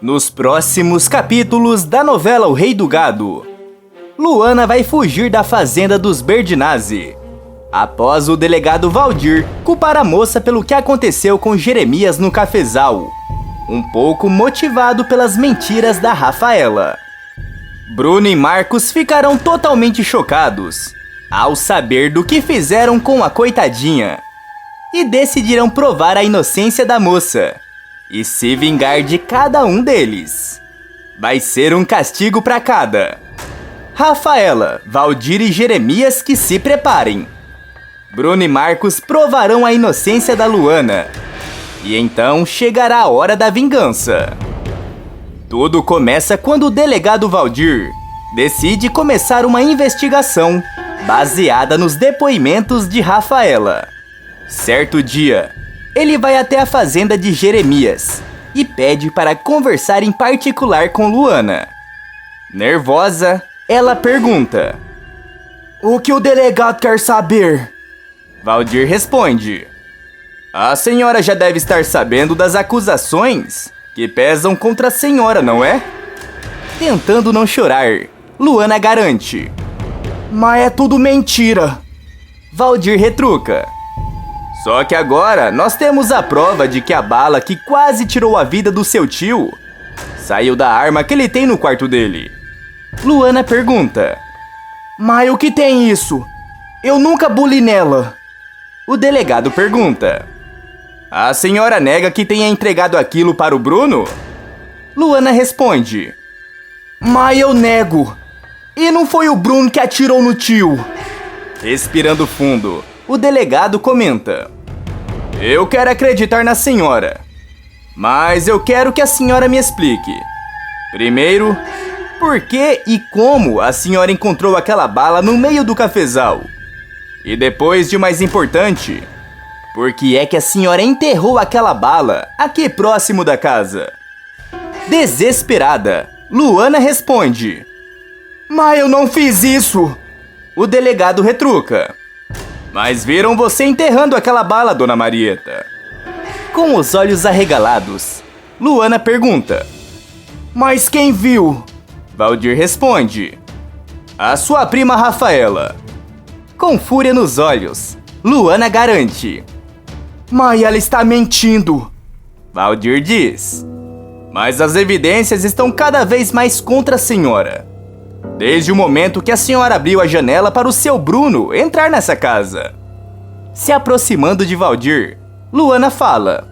Nos próximos capítulos da novela O Rei do Gado, Luana vai fugir da fazenda dos Berdinazzi, após o delegado Valdir culpar a moça pelo que aconteceu com Jeremias no cafezal, um pouco motivado pelas mentiras da Rafaela. Bruno e Marcos ficarão totalmente chocados ao saber do que fizeram com a coitadinha e decidirão provar a inocência da moça e se vingar de cada um deles. Vai ser um castigo para cada. Rafaela, Valdir e Jeremias que se preparem. Bruno e Marcos provarão a inocência da Luana. E então chegará a hora da vingança. Tudo começa quando o delegado Valdir decide começar uma investigação baseada nos depoimentos de Rafaela. Certo dia, ele vai até a fazenda de Jeremias e pede para conversar em particular com Luana. Nervosa, ela pergunta: "O que o delegado quer saber?" Valdir responde: "A senhora já deve estar sabendo das acusações que pesam contra a senhora, não é?" Tentando não chorar, Luana garante: "Mas é tudo mentira." Valdir retruca: "Só que agora nós temos a prova de que a bala que quase tirou a vida do seu tio saiu da arma que ele tem no quarto dele." Luana pergunta: "Mas o que tem isso? Eu nunca buli nela." O delegado pergunta: "A senhora nega que tenha entregado aquilo para o Bruno?" Luana responde: "Mas eu nego. E não foi o Bruno que atirou no tio." Respirando fundo, o delegado comenta: "Eu quero acreditar na senhora, mas eu quero que a senhora me explique. Primeiro, por que e como a senhora encontrou aquela bala no meio do cafezal? E depois de mais importante, por que é que a senhora enterrou aquela bala aqui próximo da casa?" Desesperada, Luana responde: "Mas eu não fiz isso." O delegado retruca: "Mas viram você enterrando aquela bala, dona Marieta." Com os olhos arregalados, Luana pergunta: "Mas quem viu?" Valdir responde: "A sua prima Rafaela." Com fúria nos olhos, Luana garante: "Mas ela está mentindo." Valdir diz: "Mas as evidências estão cada vez mais contra a senhora. Desde o momento que a senhora abriu a janela para o seu Bruno entrar nessa casa." Se aproximando de Valdir, Luana fala: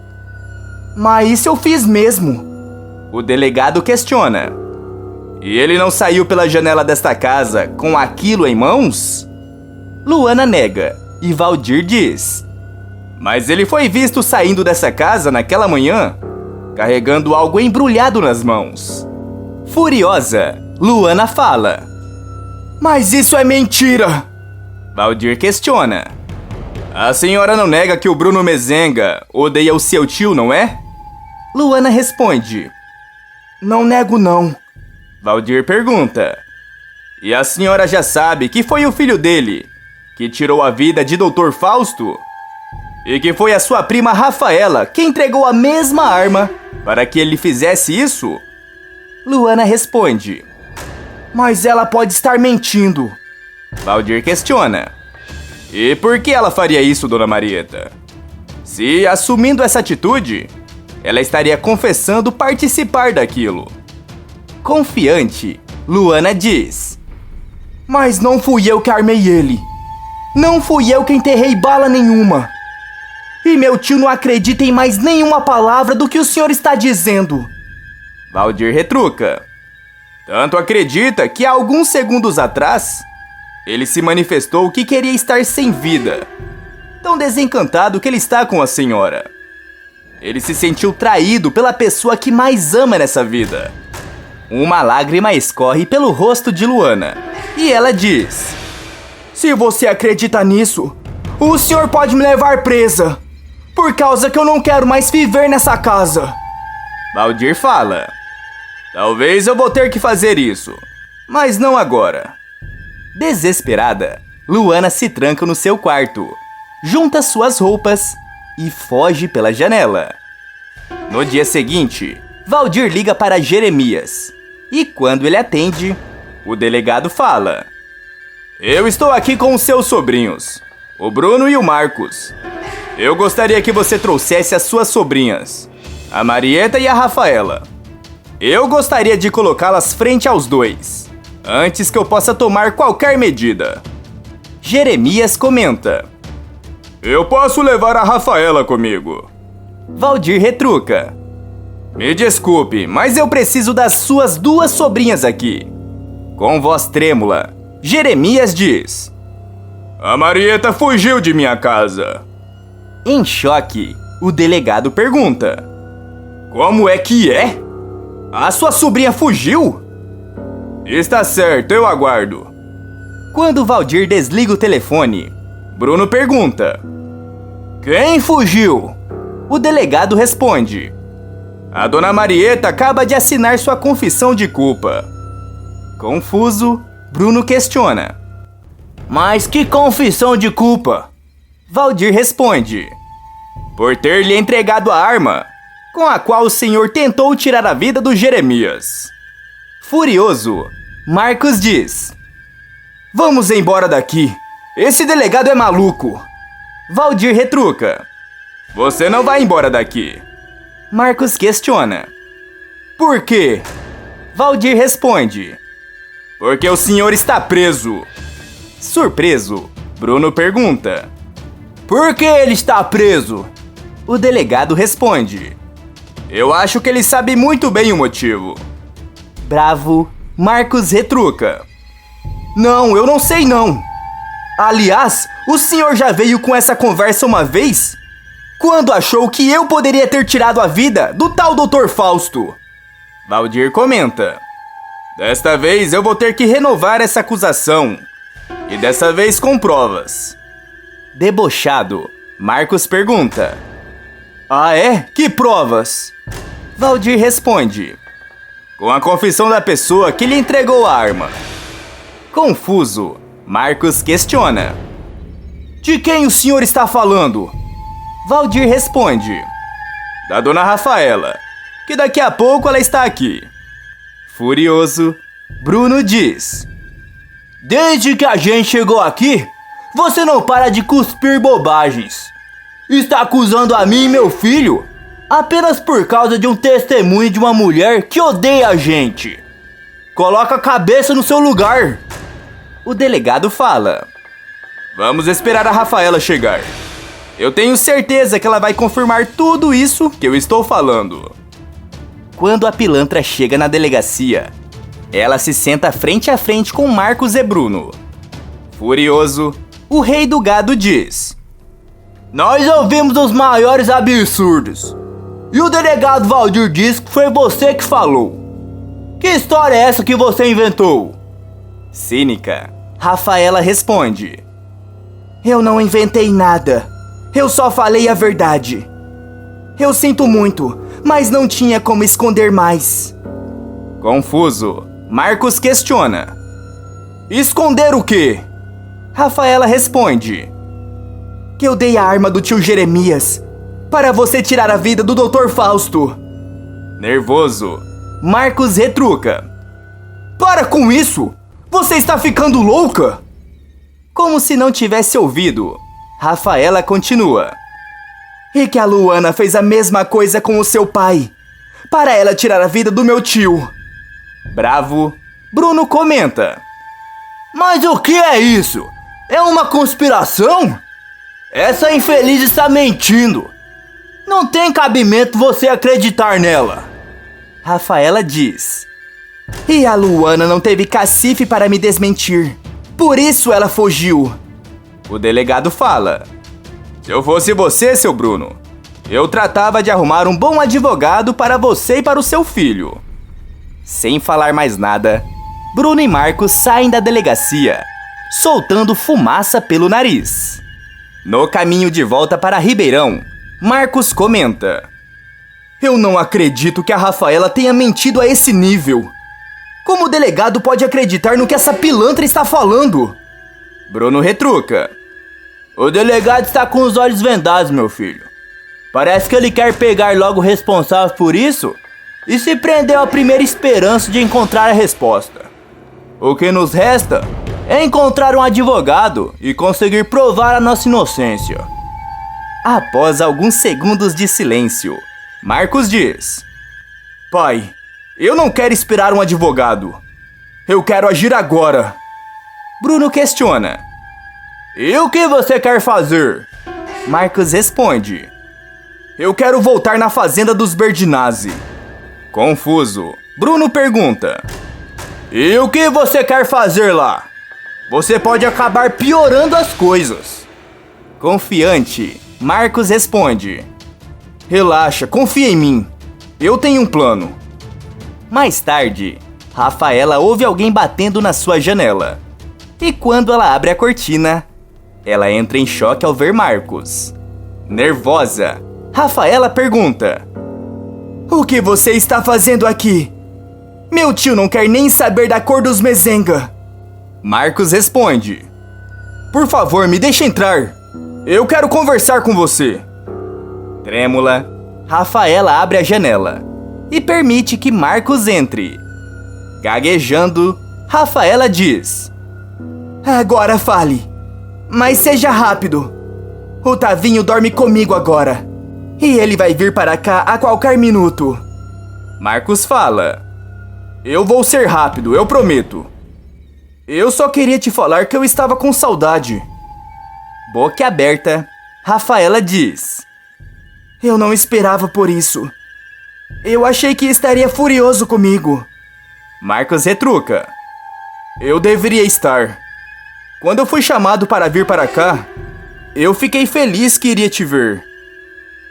"Mas isso eu fiz mesmo." O delegado questiona: "E ele não saiu pela janela desta casa com aquilo em mãos?" Luana nega e Valdir diz: "Mas ele foi visto saindo dessa casa naquela manhã, carregando algo embrulhado nas mãos." Furiosa, Luana fala: "Mas isso é mentira." Valdir questiona: "A senhora não nega que o Bruno Mezenga odeia o seu tio, não é?" Luana responde: "Não nego não." Valdir pergunta: "E a senhora já sabe que foi o filho dele que tirou a vida de Dr. Fausto? E que foi a sua prima Rafaela que entregou a mesma arma para que ele fizesse isso?" Luana responde: "Mas ela pode estar mentindo." Valdir questiona: "E por que ela faria isso, dona Marieta? Se, assumindo essa atitude, ela estaria confessando participar daquilo." Confiante, Luana diz: "Mas não fui eu que armei ele. Não fui eu que enterrei bala nenhuma. E meu tio não acredita em mais nenhuma palavra do que o senhor está dizendo." Valdir retruca: "Tanto acredita que há alguns segundos atrás ele se manifestou que queria estar sem vida. Tão desencantado que ele está com a senhora. Ele se sentiu traído pela pessoa que mais ama nessa vida." Uma lágrima escorre pelo rosto de Luana e ela diz: "Se você acredita nisso, o senhor pode me levar presa, por causa que eu não quero mais viver nessa casa." Valdir fala: "Talvez eu vou ter que fazer isso, mas não agora." Desesperada, Luana se tranca no seu quarto, junta suas roupas e foge pela janela. No dia seguinte, Valdir liga para Jeremias. E quando ele atende, o delegado fala: Eu estou aqui com os seus sobrinhos, o Bruno e o Marcos. Eu gostaria que você trouxesse as suas sobrinhas, a Marieta e a Rafaela. Eu gostaria de colocá-las frente aos dois, antes que eu possa tomar qualquer medida. Jeremias comenta: Eu posso levar a Rafaela comigo. Valdir retruca: Me desculpe, mas eu preciso das suas duas sobrinhas aqui. Com voz trêmula, Jeremias diz: A Marieta fugiu de minha casa. Em choque, o delegado pergunta: Como é que é? A sua sobrinha fugiu? Está certo, eu aguardo. Quando Valdir desliga o telefone, Bruno pergunta: Quem fugiu? O delegado responde: A dona Marieta acaba de assinar sua confissão de culpa. Confuso, Bruno questiona: Mas que confissão de culpa? Valdir responde: Por ter lhe entregado a arma com a qual o senhor tentou tirar a vida do Jeremias. Furioso, Marcos diz: Vamos embora daqui. Esse delegado é maluco. Valdir retruca: Você não vai embora daqui. Marcos questiona: Por quê? Valdir responde: Porque o senhor está preso. Surpreso, Bruno pergunta: Por que ele está preso? O delegado responde: Eu acho que ele sabe muito bem o motivo. Bravo, Marcos retruca: Não, eu não sei não. Aliás, o senhor já veio com essa conversa uma vez? Quando achou que eu poderia ter tirado a vida do tal Dr. Fausto? Valdir comenta: Desta vez eu vou ter que renovar essa acusação. E dessa vez com provas. Debochado, Marcos pergunta: Ah é? Que provas? Valdir responde: Com a confissão da pessoa que lhe entregou a arma. Confuso, Marcos questiona: De quem o senhor está falando? Valdir responde: Da dona Rafaela, que daqui a pouco ela está aqui. Furioso, Bruno diz: Desde que a gente chegou aqui, você não para de cuspir bobagens. Está acusando a mim e meu filho apenas por causa de um testemunho de uma mulher que odeia a gente. Coloca a cabeça no seu lugar. O delegado fala: Vamos esperar a Rafaela chegar. Eu tenho certeza que ela vai confirmar tudo isso que eu estou falando. Quando a pilantra chega na delegacia, ela se senta frente a frente com Marcos e Bruno. Furioso, o rei do gado diz: Nós ouvimos os maiores absurdos. E o delegado Valdir diz que foi você que falou. Que história é essa que você inventou? Cínica, Rafaela responde: Eu não inventei nada. Eu só falei a verdade. Eu sinto muito, mas não tinha como esconder mais. Confuso, Marcos questiona: Esconder o quê? Rafaela responde: Que eu dei a arma do tio Jeremias para você tirar a vida do Dr. Fausto. Nervoso, Marcos retruca: Para com isso! Você está ficando louca? Como se não tivesse ouvido, Rafaela continua: E que a Luana fez a mesma coisa com o seu pai, para ela tirar a vida do meu tio. Bravo, Bruno comenta: Mas o que é isso? É uma conspiração? Essa infeliz está mentindo. Não tem cabimento você acreditar nela. Rafaela diz: E a Luana não teve cacife para me desmentir. Por isso ela fugiu. O delegado fala: Se eu fosse você, seu Bruno, eu tratava de arrumar um bom advogado para você e para o seu filho. Sem falar mais nada, Bruno e Marcos saem da delegacia, soltando fumaça pelo nariz. No caminho de volta para Ribeirão, Marcos comenta: Eu não acredito que a Rafaela tenha mentido a esse nível. Como o delegado pode acreditar no que essa pilantra está falando? Bruno retruca: O delegado está com os olhos vendados, meu filho. Parece que ele quer pegar logo o responsável por isso e se prendeu à primeira esperança de encontrar a resposta. O que nos resta é encontrar um advogado e conseguir provar a nossa inocência. Após alguns segundos de silêncio, Marcos diz: Pai, eu não quero esperar um advogado. Eu quero agir agora. Bruno questiona: E o que você quer fazer? Marcos responde: Eu quero voltar na fazenda dos Berdinazzi. Confuso, Bruno pergunta: E o que você quer fazer lá? Você pode acabar piorando as coisas. Confiante, Marcos responde: Relaxa, confia em mim. Eu tenho um plano. Mais tarde, Rafaela ouve alguém batendo na sua janela. E quando ela abre a cortina, ela entra em choque ao ver Marcos. Nervosa, Rafaela pergunta: O que você está fazendo aqui? Meu tio não quer nem saber da cor dos mezenga. Marcos responde: Por favor, me deixe entrar. Eu quero conversar com você. Trêmula, Rafaela abre a janela e permite que Marcos entre. Gaguejando, Rafaela diz: Agora fale, mas seja rápido. O Tavinho dorme comigo agora e ele vai vir para cá a qualquer minuto. Marcos fala: Eu vou ser rápido, eu prometo. Eu só queria te falar que eu estava com saudade. Boca aberta, Rafaela diz: Eu não esperava por isso. Eu achei que estaria furioso comigo. Marcos retruca: Eu deveria estar. Quando eu fui chamado para vir para cá, eu fiquei feliz que iria te ver.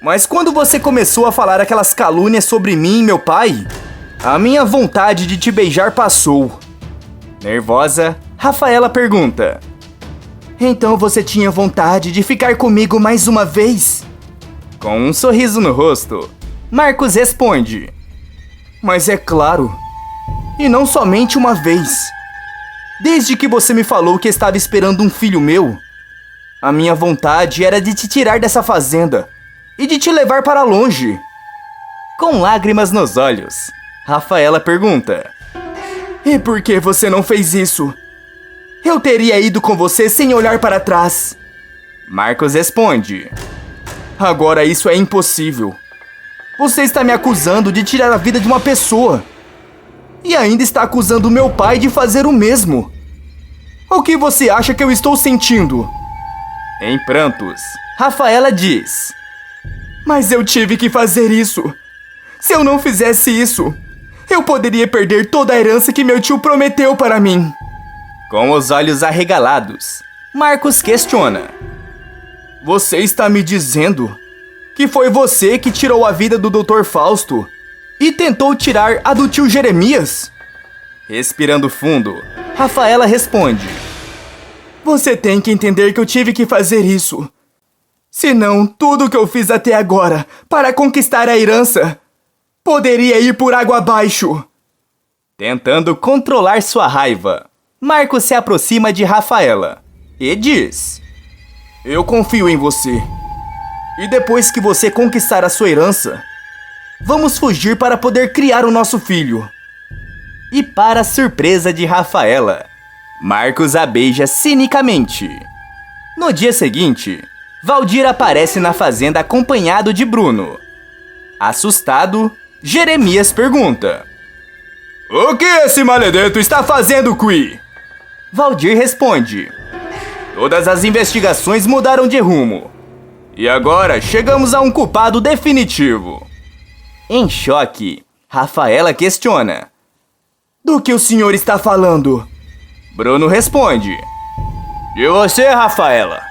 Mas quando você começou a falar aquelas calúnias sobre mim e meu pai, a minha vontade de te beijar passou. Nervosa, Rafaela pergunta: Então você tinha vontade de ficar comigo mais uma vez? Com um sorriso no rosto, Marcos responde: Mas é claro, e não somente uma vez. Desde que você me falou que estava esperando um filho meu, a minha vontade era de te tirar dessa fazenda e de te levar para longe. Com lágrimas nos olhos, Rafaela pergunta: E por que você não fez isso? Eu teria ido com você sem olhar para trás. Marcos responde: Agora isso é impossível. Você está me acusando de tirar a vida de uma pessoa. E ainda está acusando meu pai de fazer o mesmo. O que você acha que eu estou sentindo? Em prantos, Rafaela diz: Mas eu tive que fazer isso. Se eu não fizesse isso, eu poderia perder toda a herança que meu tio prometeu para mim. Com os olhos arregalados, Marcos questiona: Você está me dizendo que foi você que tirou a vida do Dr. Fausto e tentou tirar a do tio Jeremias? Respirando fundo, Rafaela responde: Você tem que entender que eu tive que fazer isso. Senão, tudo o que eu fiz até agora para conquistar a herança poderia ir por água abaixo. Tentando controlar sua raiva, Marcos se aproxima de Rafaela e diz: Eu confio em você. E depois que você conquistar a sua herança, vamos fugir para poder criar o nosso filho. E para a surpresa de Rafaela, Marcos a beija cinicamente. No dia seguinte, Valdir aparece na fazenda acompanhado de Bruno. Assustado, Jeremias pergunta: O que esse maledento está fazendo, Qui? Valdir responde: Todas as investigações mudaram de rumo. E agora chegamos a um culpado definitivo. Em choque, Rafaela questiona: Do que o senhor está falando? Bruno responde: De você, Rafaela.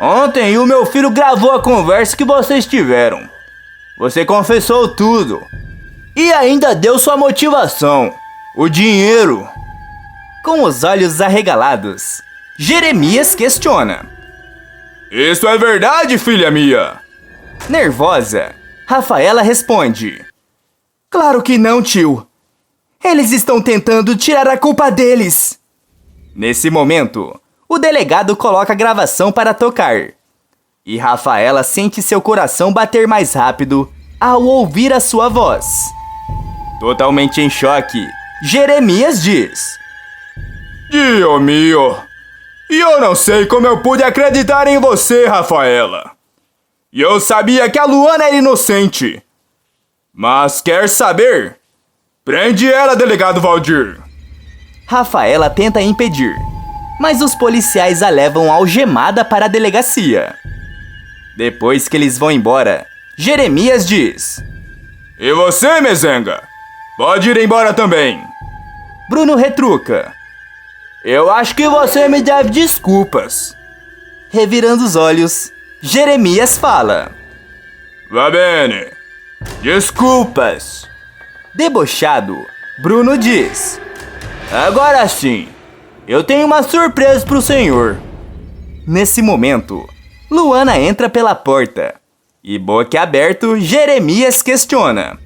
Ontem o meu filho gravou a conversa que vocês tiveram. Você confessou tudo. E ainda deu sua motivação: o dinheiro. Com os olhos arregalados, Jeremias questiona: Isso é verdade, filha minha? Nervosa, Rafaela responde: Claro que não, tio. Eles estão tentando tirar a culpa deles. Nesse momento, o delegado coloca a gravação para tocar. E Rafaela sente seu coração bater mais rápido ao ouvir a sua voz. Totalmente em choque, Jeremias diz: Dio mio, e eu não sei como eu pude acreditar em você, Rafaela. E eu sabia que a Luana era inocente. Mas quer saber? Prende ela, delegado Valdir. Rafaela tenta impedir, mas os policiais a levam algemada para a delegacia. Depois que eles vão embora, Jeremias diz: E você, Mezenga? Pode ir embora também. Bruno retruca: Eu acho que você me deve desculpas. Revirando os olhos, Jeremias fala: Va bene. Desculpas. Debochado, Bruno diz: Agora sim, eu tenho uma surpresa pro senhor. Nesse momento, Luana entra pela porta e, boquiaberto, Jeremias questiona: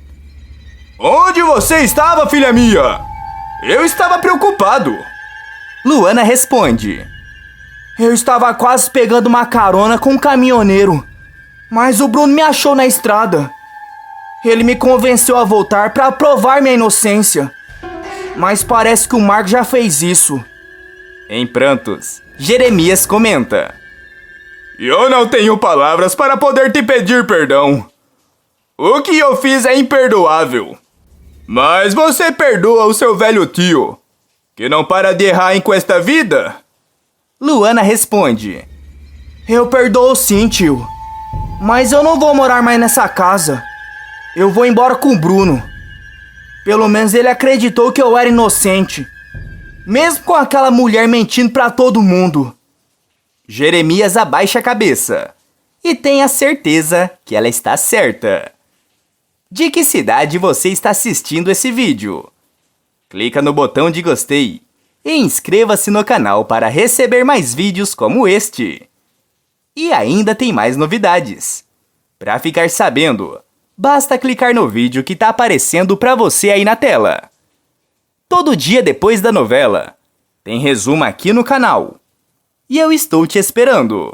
Onde você estava, filha minha? Eu estava preocupado. Luana responde: Eu estava quase pegando uma carona com um caminhoneiro, mas o Bruno me achou na estrada. Ele me convenceu a voltar para provar minha inocência. Mas parece que o Marco já fez isso. Em prantos, Jeremias comenta: Eu não tenho palavras para poder te pedir perdão. O que eu fiz é imperdoável. Mas você perdoa o seu velho tio, que não para de errar em esta vida? Luana responde: Eu perdoo sim, tio. Mas eu não vou morar mais nessa casa. Eu vou embora com o Bruno. Pelo menos ele acreditou que eu era inocente. Mesmo com aquela mulher mentindo pra todo mundo. Jeremias abaixa a cabeça e tem a certeza que ela está certa. De que cidade você está assistindo esse vídeo? Clica no botão de gostei e inscreva-se no canal para receber mais vídeos como este. E ainda tem mais novidades. Para ficar sabendo, basta clicar no vídeo que está aparecendo para você aí na tela. Todo dia depois da novela, tem resumo aqui no canal. E eu estou te esperando.